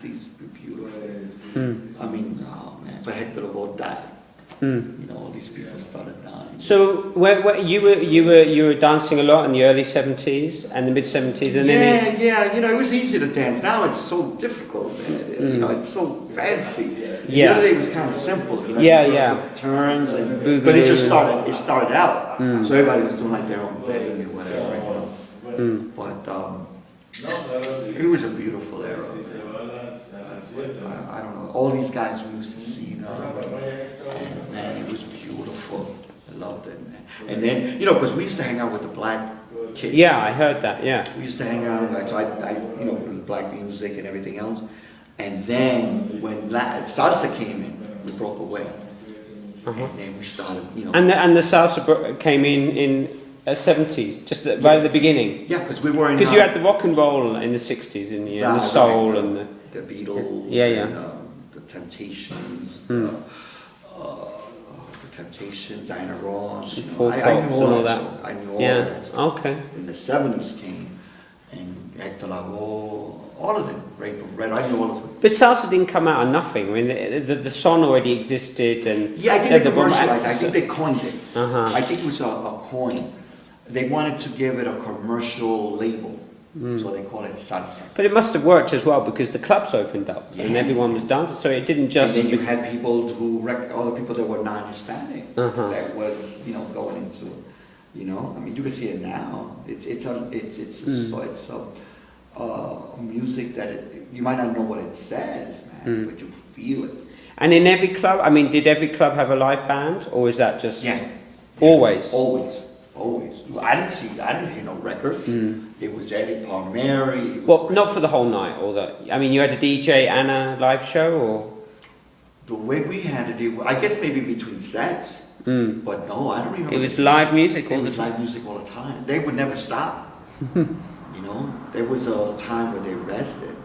these beautiful. I mean, oh man, but Hector Lavoe died. You know, all these people started dying. So, where you were dancing a lot in the early '70s and the mid '70s, and then yeah, you know, it was easy to dance. Now it's so difficult, man. You know, it's so fancy. The other day was kind of simple. You know, turns, but it just started. It started out, so everybody was doing like their own thing or whatever. You know? But it was a beautiful era. I don't know. All these guys we used to see now, and man, it was beautiful. I loved it, man. And then, you know, because we used to hang out with the black kids. Yeah, I heard that. Yeah, we used to hang out. So I you know, with black music and everything else. And then when salsa came in, we broke away, and then we started, you know. And the salsa came in '70s, just right at the beginning. Yeah, because we were in. Because you had the rock and roll in the '60s, and the soul and the Beatles. And, the Temptations. The Temptations, Diana Ross. You know, I knew all that. I knew all that stuff. Okay. In the '70s came, and Hector Lavoe. All of them, Rape of Red, I knew all of them. But salsa didn't come out of nothing. I mean, the song already existed, and I think they commercialized. I think they coined it. I think it was a coin. They wanted to give it a commercial label, so they call it salsa. But it must have worked as well because the clubs opened up and everyone was dancing. So it didn't just. And then you had people all the people that were non-Hispanic that was, you know, going into it. You know, I mean, you can see it now. It's music that you might not know what it says, man, but you feel it. And in every club, I mean, did every club have a live band, or is that just always? Always. I didn't hear no records. It was Eddie Palmieri. Well, not for the whole night, or that. I mean, you had a DJ and a live show, or the way we had it, I guess maybe between sets. But no, I don't remember. It was live music. It was live music all the time. They would never stop. You know, there was a time where they rested,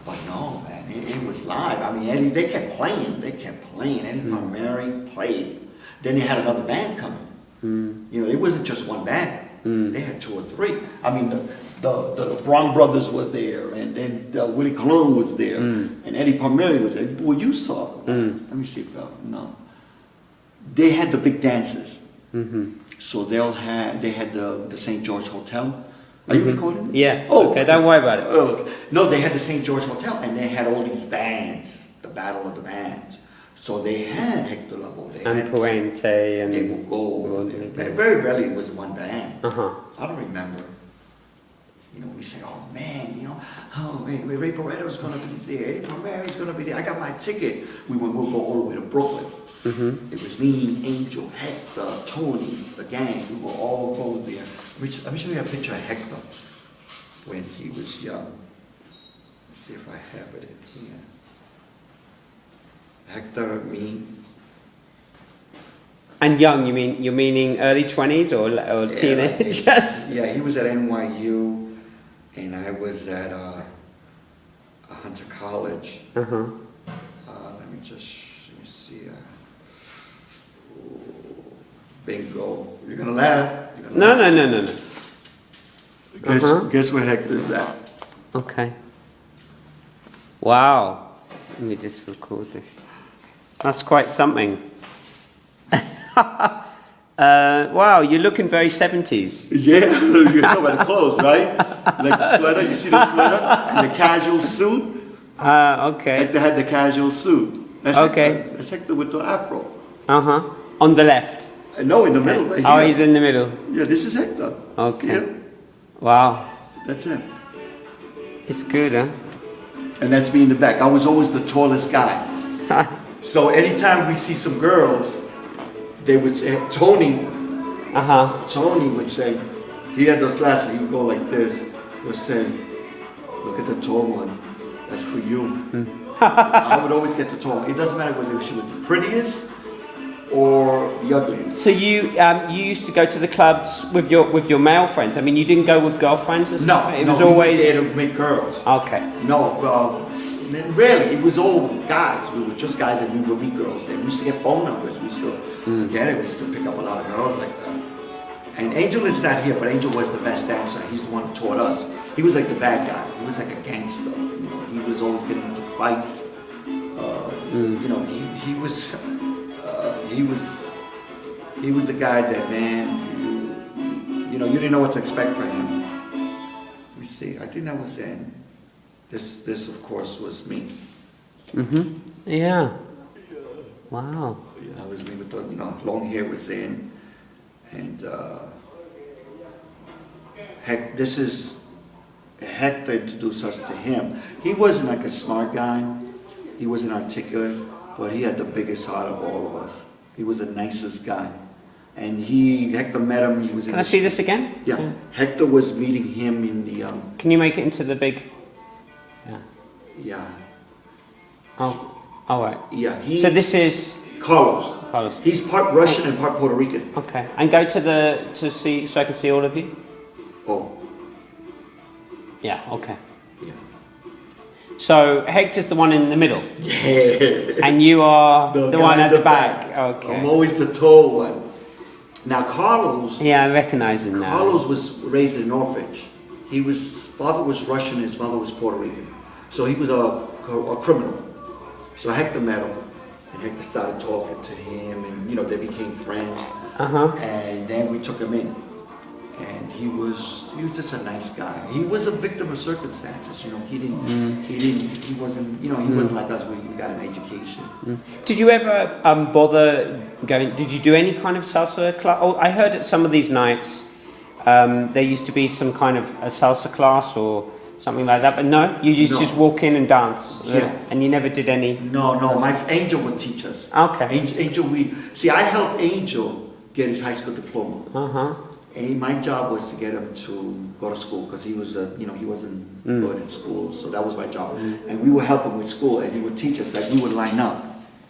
but no, man, it was live. I mean, Eddie, they kept playing. Eddie Palmieri played. Then they had another band coming. You know, it wasn't just one band. They had two or three. I mean, the LeBron brothers were there, and then Willie Colon was there, and Eddie Palmieri was there. Well, you saw them. Let me see if no. They had the big dances. So they had the St. George Hotel. Are you recording? Yeah. Oh, okay. Don't worry about it. No, they had the St. George Hotel, and they had all these bands, the Battle of the Bands. So they had Hector Lavoe. And Puente, and they would go over there. Very rarely it was one band. I don't remember. You know, we say, oh man, you know, Ray Barretto's going to be there, Eddie Palmieri's going to be there. I got my ticket. We'll go all the way to Brooklyn. It was me, Angel, Hector, Tony, the gang. We will all go there. Let me show you a picture of Hector when he was young. Let's see if I have it in here. Hector, me. And young, you're meaning early 20s or teenage? Yeah, he was at NYU, and I was at Hunter College. Let me see. Bingo. You're gonna laugh. No. Guess where Hector's at? Okay. Wow. Let me just record this. That's quite something. Wow, you're looking very 70s. Yeah, you're talking about the clothes, right? Like the sweater, you see the sweater and the casual suit? Okay. Hector had the casual suit. That's okay. Hector. That's Hector with the afro. On the left. No, in the middle. Right here. Oh, he's in the middle. Yeah, this is Hector. Okay. Yeah. Wow. That's it. It's good, huh? And that's me in the back. I was always the tallest guy. So anytime we see some girls, they would say, Tony would say, he had those glasses, he would go like this, would say, look at the tall one, that's for you. I would always get the tall one. It doesn't matter whether she was the prettiest or the ugliest. So you used to go to the clubs with your male friends? I mean, you didn't go with girlfriends and stuff? It was always... we were there to meet girls. Okay. No, rarely. It was all guys. We were just guys and we would meet girls there. We used to get phone numbers. We used to get it. We used to pick up a lot of girls like that. And Angel is not here, but Angel was the best dancer. He's the one who taught us. He was like the bad guy. He was like a gangster. You know, he was always getting into fights. You know, he was the guy that, man, you know, you didn't know what to expect from him. Let me see. I think that was in. This of course was me. Yeah. Wow. Yeah, that was me with the, you know, long hair was in, and this is Hector introduced us to him. He wasn't like a smart guy. He wasn't articulate, but he had the biggest heart of all of us. He was the nicest guy. And Hector met him, he was in Can I see this again? Yeah. Hector was meeting him in the... Can you make it into the big... Yeah. Yeah. Oh, all right. Yeah. So this is... Carlos. Carlos. He's part Russian and part Puerto Rican. Okay. And go to see, so I can see all of you? Oh. Yeah, okay. Yeah. So Hector's the one in the middle? Yeah. And you are the one at the back? Okay. I'm always the tall one. Now Carlos... Yeah, I recognize him now. Carlos was raised in an orphanage. His father was Russian and his mother was Puerto Rican. So he was a criminal. So Hector met him, and Hector started talking to him, and you know, they became friends. And then we took him in. And he was such a nice guy. He was a victim of circumstances, you know. He wasn't like us. We got an education. Did you ever bother going? Did you do any kind of salsa class? Oh, I heard at some of these nights there used to be some kind of a salsa class or something like that. But no, you used to just walk in and dance. Yeah. And you never did any. No. My Angel would teach us. Okay. Angel, I helped Angel get his high school diploma. And my job was to get him to go to school because he was, he wasn't good in school, so that was my job. And we would help him with school, and he would teach us, like we would line up.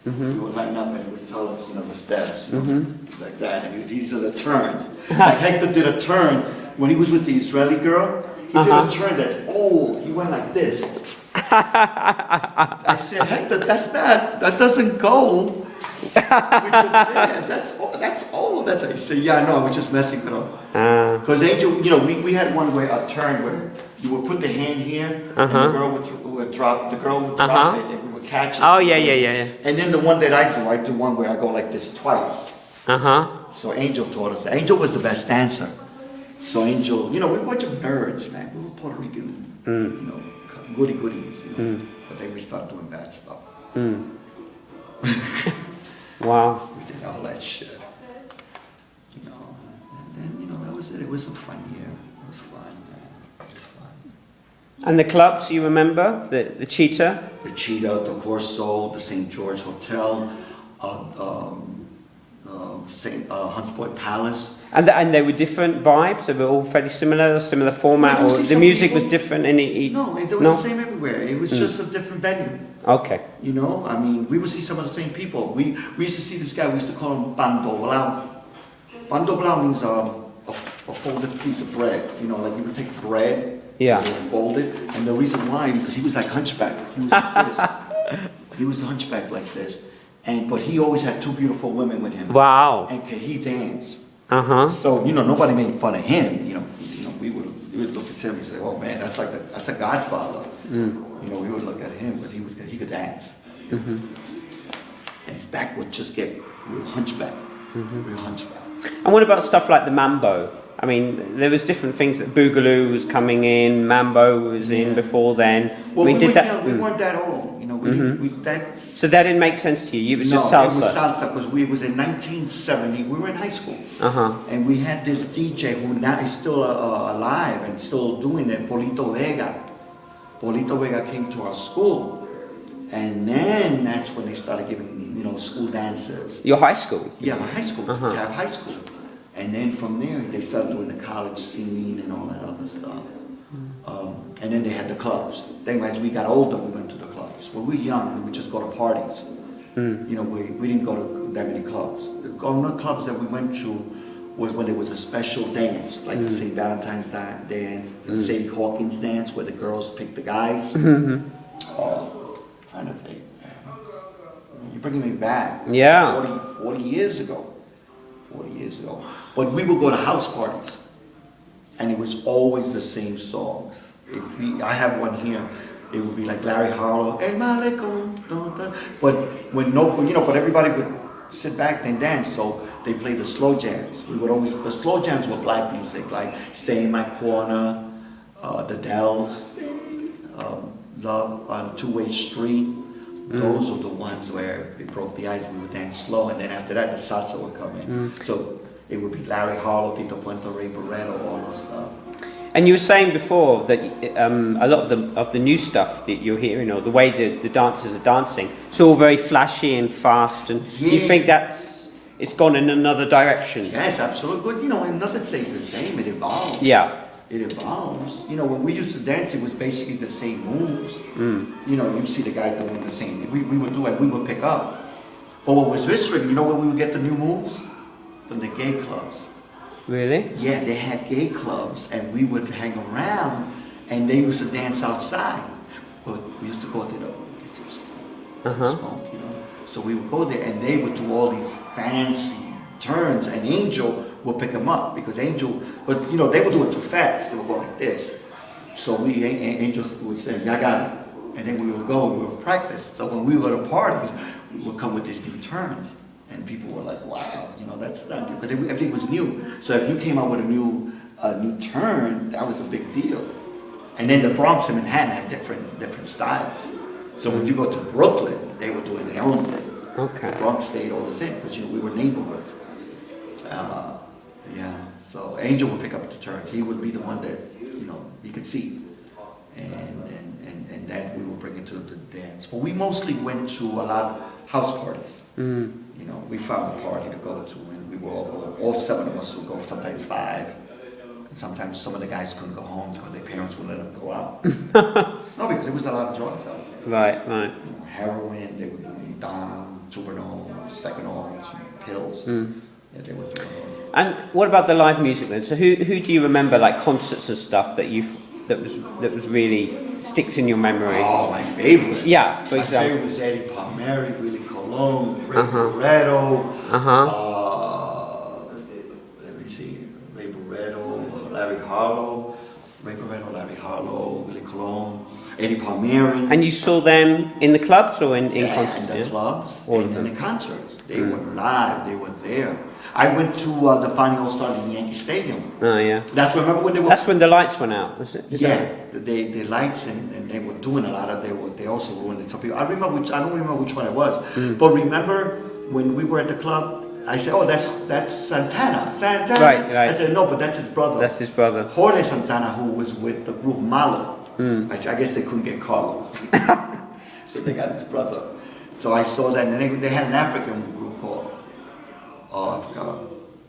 We would line up, and he would tell us, the steps, like that. And he did a turn. Like Hector did a turn when he was with the Israeli girl. He did a turn that's old. He went like this. I said, Hector, that doesn't go. That's old. That's how you say. Yeah, I know. I was just messing with him. Because Angel, we had one where a turn where you would put the hand here, and the girl would drop. The girl would drop it, and we would catch it. Oh yeah. And then the one that I do one where I go like this twice. So Angel taught us that. Angel was the best dancer. So Angel, we were a bunch of nerds, man. We were Puerto Rican, goody goodies, But then we started doing bad stuff. Wow. We did all that shit. And then, that was it. It was a fun year. It was fun, man. It was fun. And the clubs, you remember? The Cheetah? The Cheetah, the Corso, the St. George Hotel, Hunts Point Palace. And they were different vibes? They were all fairly similar format? Or the music was different? No, it was the same everywhere. It was just a different venue. Okay. We would see some of the same people. We used to see this guy, we used to call him Bando Blau. Bando Blau means a folded piece of bread. Like you would take bread, and fold it. And the reason why, because he was like hunchback. He was like this. He was a hunchback like this. But he always had two beautiful women with him. Wow. And could he dance? So, nobody made fun of him. We would look at him and say, oh man, that's a godfather. We would look at him because he could dance. And his back would just get real hunchback. Real hunchback. And what about stuff like the mambo? I mean, there was different things. That Boogaloo was coming in, mambo was in before then. Well, we weren't that old. So that didn't make sense to you? It was just salsa? No, it was salsa because it was in 1970. We were in high school. And we had this DJ who now is still alive and still doing it, Polito Vega. Polito Vega came to our school. And then that's when they started giving, school dances. Your high school? Yeah, my high school. Tab High School. And then from there, they started doing the college scene and all that other stuff. And then they had the clubs. Then as we got older, we went to the clubs. When we were young, we would just go to parties. We didn't go to that many clubs. The only clubs that we went to was when there was a special dance, like the St. Valentine's dance, the Sadie Hawkins dance, where the girls pick the guys. Trying to think. You're bringing me back. Yeah. 40 years ago. 40 years ago. But we would go to house parties. And it was always the same songs. I have one here. it would be like Larry Harlow, El Malecón, but when no, you know, but everybody would sit back and dance, so they played the slow jams. We would always, the slow jams were black music, like Stay in My Corner, The Dells, Love on a Two-Way Street. Those are the ones where it broke the ice. We would dance slow, and then after that, the salsa would come in. So it would be Larry Harlow, Tito Puente, Ray Barretto, all those stuff. And you were saying before that a lot of the new stuff that you're hearing, or the way the dancers are dancing, it's all very flashy and fast. And Yeah. you think it's gone in another direction? Yes, absolutely. But you know, and nothing stays the same. It evolves. Yeah. It evolves. You know, when we used to dance, it was basically the same moves. You know, you see the guy doing the same. We would do it. We would pick up. But what was interesting, you know where we would get the new moves? From the gay clubs. Really? Yeah, they had gay clubs, and we would hang around, and they used to dance outside. But we used to go to the smoke, you know. So we would go there, and they would do all these fancy turns, and Angel would pick them up because Angel, but you know, they would do it too fast. They would go like this. So Angel would say, "I got it," and then we would go and we would practice. So when we were at parties, we would come with these new turns. And people were like, "Wow, you know, that's not new," because everything was new. So if you came out with a new turn, that was a big deal. And then the Bronx and Manhattan had different styles. So when you go to Brooklyn, they were doing their own thing. Okay. The Bronx stayed all the same because you know we were neighborhoods. Yeah. So Angel would pick up the turns. He would be the one that you know you could see, and that we would bring it to the dance. But we mostly went to a lot of house parties. You know, we found a party to go to, and we were all 7 of us would go, sometimes 5. And sometimes some of the guys couldn't go home because their parents wouldn't let them go out. No, because there was a lot of drugs out there. Right. You know, heroin, they were doing Dom, Tuberol, Seconals, pills. Yeah, they were doing all. And what about the live music then? So who do you remember, like concerts and stuff that was really sticks in your memory? Oh, my favorite. Yeah, for example. My favorite was Eddie Palmieri, Willie Colon, Ray Barretto. Let me see, Ray Barretto, Larry Harlow, Willie Colon, Eddie Palmieri. And you saw them in the clubs or in concerts? In the clubs All and of in them. the concerts. They were live, they were there. I went to the final start in Yankee Stadium. Oh yeah. That's remember when they were. That's when the lights went out, was it? The lights and they were doing a lot of. They also ruined it. Some people. I don't remember which one it was. But remember when we were at the club, I said, "Oh, that's Santana." Right. I said, "No, but that's his brother." That's his brother. Jorge Santana, who was with the group Malo. I guess they couldn't get Carlos, so they got his brother. So I saw that, and they had an African group called. I forgot.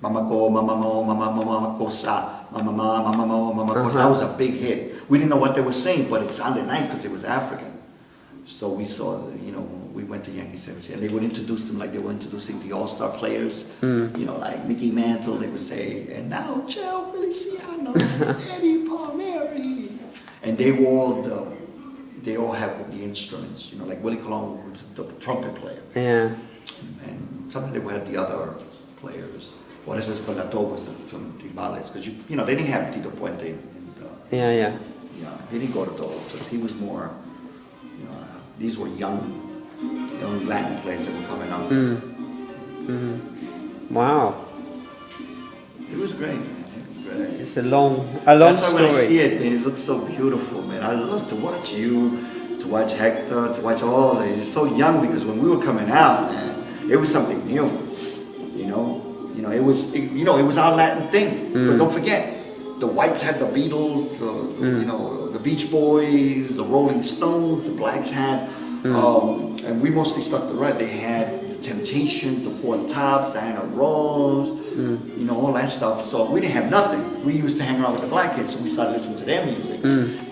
Mama Go, Mama Mo, Mama Cosa, Mama Ma, Mama Mo, Mama Cosa. That was a big hit. We didn't know what they were saying, but it sounded nice because it was African. So we saw, you know, we went to Yankee Stadium, and they would introduce them like they were introducing the all-star players. You know, like Mickey Mantle, they would say, "And now Joe Feliciano, Eddie Palmieri." And they all have the instruments, you know, like Willie Colon was the trumpet player. Yeah. And sometimes they would have the other players. Por eso Espalato was the timbales, because you know they didn't have Tito Puente. Yeah. Yeah, he didn't go to those, but he was more. You know, these were young Latin players that were coming out. Wow. It was great. It was great. It's a long That's why story. when I see it, it looks so beautiful, man. I love to watch you, to watch Hector, to watch all of it. It's so young because when we were coming out, man, it was something new. It was our Latin thing. But don't forget, the whites had the Beatles, the Beach Boys, the Rolling Stones. The blacks had, and we mostly stuck to right. They had the Temptations, the Four Tops, Diana Ross, all that stuff. So we didn't have nothing. We used to hang around with the black kids, so we started listening to their music.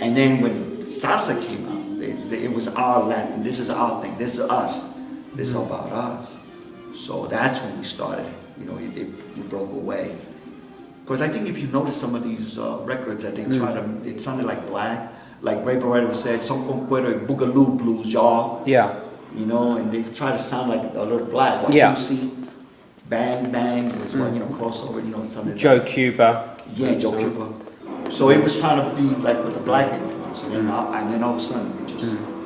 And then when salsa came out, it was our Latin. This is our thing. This is us. This is about us. So that's when we started. It broke away. Because I think if you notice some of these records that they try to, it sounded like black. Like Ray Barretto said, "Son con cuero y boogaloo blues, y'all." Yeah. And they try to sound like a little black. Like Yeah. Lucy, Bang Bang was one, crossover, something. Joe Cuba. Yeah, Joe Cuba. So it was trying to be like with the black influence. And then all of a sudden, it just just